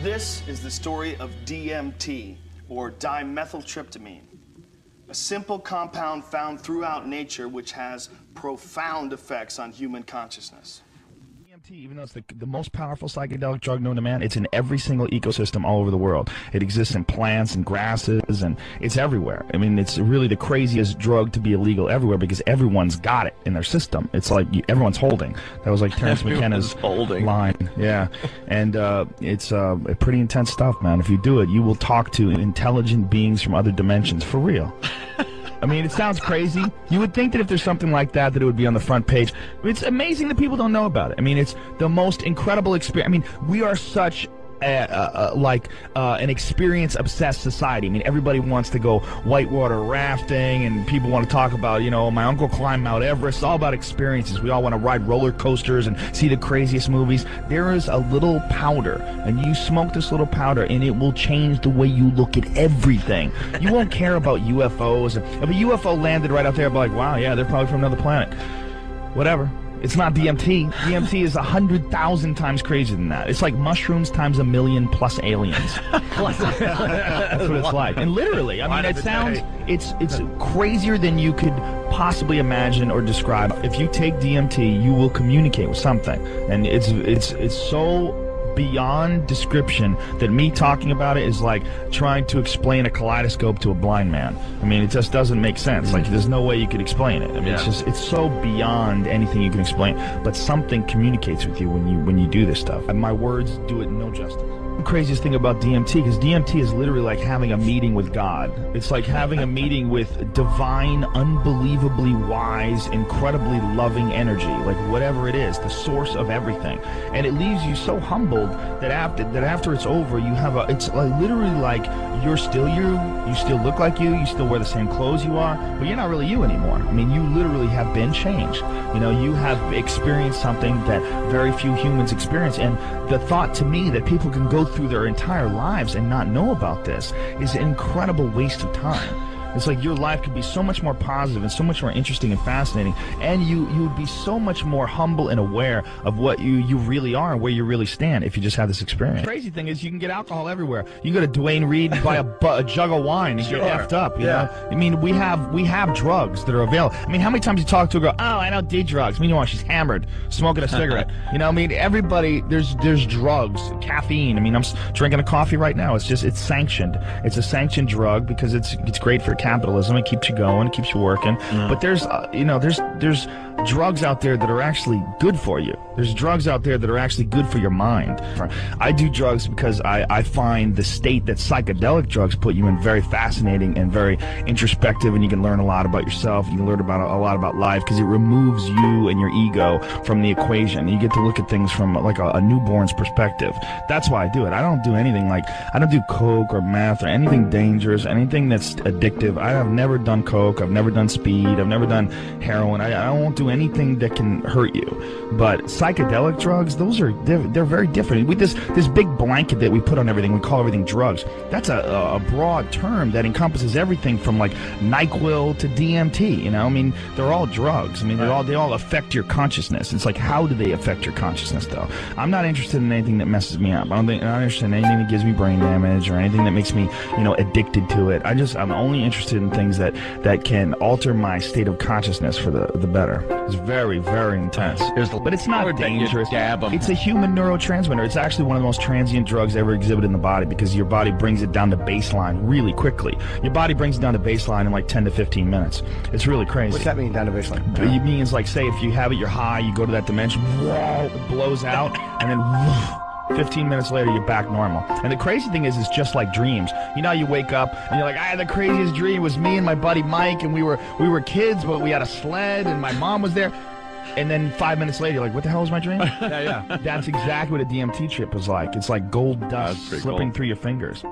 This is the story of DMT, or dimethyltryptamine, a simple compound found throughout nature which has profound effects on human consciousness. DMT, even though it's the most powerful psychedelic drug known to man, it's in every single ecosystem all over the world. It exists in plants and grasses, and it's everywhere. I mean, it's really the craziest drug to be illegal everywhere because everyone's got it in their system. It's like everyone's holding. That was like Terrence McKenna's line. Yeah, and it's pretty intense stuff, man. If you do it, you will talk to intelligent beings from other dimensions, for real. I mean, it sounds crazy. You would think that if there's something like that, it would be on the front page. It's amazing that people don't know about it. I mean, it's the most incredible experience. I mean, we are such an experience-obsessed society. I mean, everybody wants to go whitewater rafting, and people want to talk about, you know, my uncle climbed Mount Everest. It's all about experiences. We all want to ride roller coasters and see the craziest movies. There is a little powder, and you smoke this little powder, and it will change the way you look at everything. You won't care about UFOs. If a UFO landed right out there, I'd be like, wow, yeah, they're probably from another planet. Whatever. It's not DMT. DMT is 100,000 times crazier than that. It's like mushrooms times 1,000,000 plus aliens. That's what it's like. And literally, I mean, it sounds, it's crazier than you could possibly imagine or describe. If you take DMT, you will communicate with something, and it's so beyond description that me talking about it is like trying to explain a kaleidoscope to a blind man. I mean, it just doesn't make sense. Like, there's no way you could explain it. I mean, it's so beyond anything you can explain. But something communicates with you when you do this stuff. And my words do it no justice. The craziest thing about DMT, because DMT is literally like having a meeting with God. It's like having a meeting with divine, unbelievably wise, incredibly loving energy, like whatever it is, the source of everything. And it leaves you so humbled that after it's over, you have it's like literally like you're still you still look like you still wear the same clothes you are, but you're not really you anymore. I mean, you literally have been changed. You know, you have experienced something that very few humans experience. And the thought to me that people can go through their entire lives and not know about this is an incredible waste of time. It's like your life could be so much more positive and so much more interesting and fascinating, and you would be so much more humble and aware of what you really are and where you really stand if you just have this experience. The crazy thing is you can get alcohol everywhere. You go to Duane Reade and buy a jug of wine and get effed up, you know? I mean, we have drugs that are available. I mean, how many times you talk to a girl, oh, I don't do drugs. Meanwhile, she's hammered, smoking a cigarette. You know, I mean, everybody, there's drugs, caffeine. I mean, I'm drinking a coffee right now. It's sanctioned. It's a sanctioned drug because it's great for capitalism. It keeps you going, it keeps you working. But there's there's drugs out there that are actually good for you. There's drugs out there that are actually good for your mind. I do drugs because I find the state that psychedelic drugs put you in very fascinating and very introspective, and you can learn a lot about yourself. You can learn about a lot about life because it removes you and your ego from the equation. You get to look at things from like a newborn's perspective. That's why I do it. I don't do anything like, I don't do coke or meth or anything dangerous, anything that's addictive. I have never done coke. I've never done speed. I've never done heroin. I won't do anything that can hurt you. But psychedelic drugs, they're very different. With this big blanket that we put on everything, we call everything drugs. That's a broad term that encompasses everything from like NyQuil to DMT. You know, I mean, they're all drugs. I mean, they all affect your consciousness. It's like, how do they affect your consciousness, though? I'm not interested in anything that messes me up. I'm not interested in anything that gives me brain damage or anything that makes me, you know, addicted to it. I'm only interested in things that can alter my state of consciousness for the better. It's very, very intense. But it's not dangerous. It's a human neurotransmitter. It's actually one of the most transient drugs ever exhibited in the body because your body brings it down to baseline really quickly. Your body brings it down to baseline in like 10 to 15 minutes. It's really crazy. What's that mean, down to baseline? It means, like, say if you have it, you're high, you go to that dimension, whoa, it blows out, and then whoa, 15 minutes later, you're back normal. And the crazy thing is, it's just like dreams. You know, you wake up and you're like, I had the craziest dream. It was me and my buddy Mike, and we were kids, but we had a sled, and my mom was there. And then 5 minutes later, you're like, what the hell was my dream? Yeah. That's exactly what a DMT trip is like. It's like gold dust slipping through your fingers.